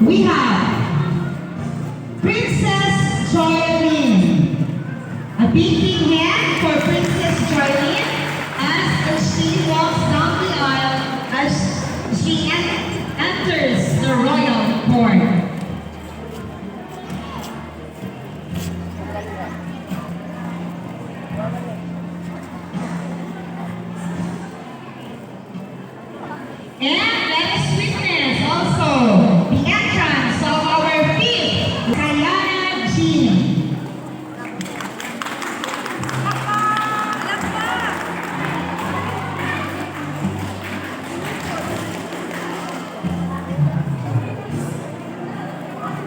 we have Princess Joylyn. A beating hand for Princess Joylyn as she walks down the aisle as she enters the royal court. And let us witness also the entrance of our fifth, Diana Jean.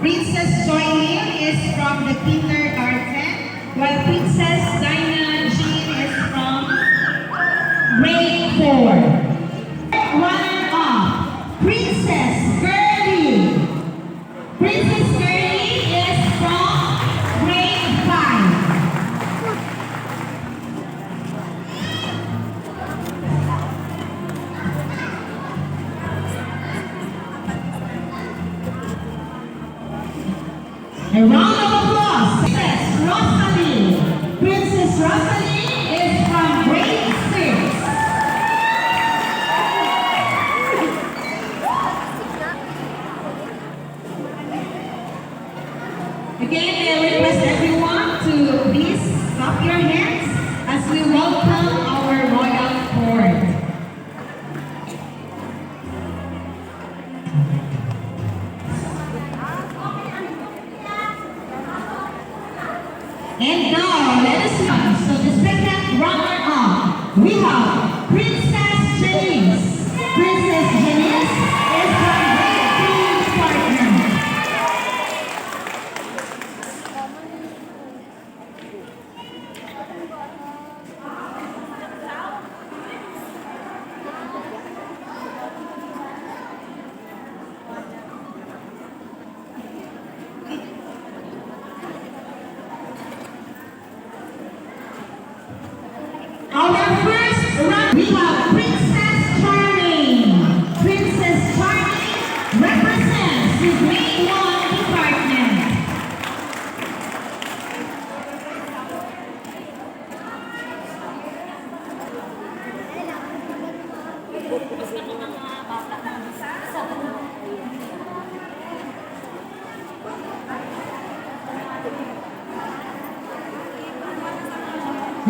Princess Joylyn is from the kindergarten, while Princess Diana Jean is from grade 4. Runner-up, Princess Girlie. Princess Girlie is from grade 5. A round of applause. Princess Rosalie. Princess Rosalie is from grade 6. Again, I request everyone to please clap your hands as we welcome our royal court. And now, let us see. So the second runner-up, we have Princess Janice. Princess Janice is from grade 3 department. Our first round, we have Princess Charming. Princess Charming represents the grade 1 department.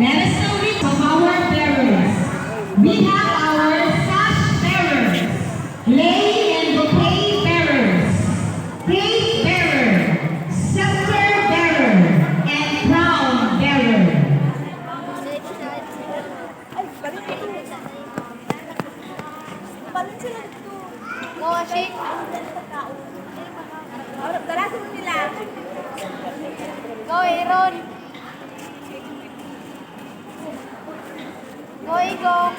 Let us know which of our bearers. We have our sash bearers, lei and bouquet bearers, plate bearer, scepter bearer, and crown bearer. Go, Aaron! Go, Igong!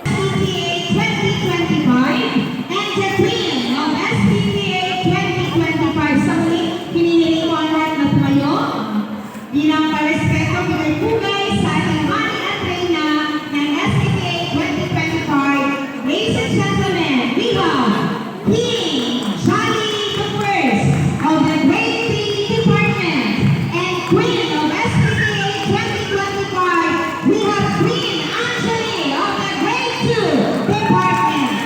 SPPA 2025 and the Queen of SPPA 2025 sa muli, hinihiling ko ang lahat na tumayo bilang parespeto pinay-pugay sa ating Hari at Reyna ng SPPA 2025. Ladies and gentlemen, we have King Johnny the First of the grade 3 department and Queen of SPPA 2025. We have Queen Angeli of the grade 2 department.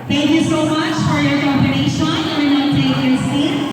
Thank you so much for your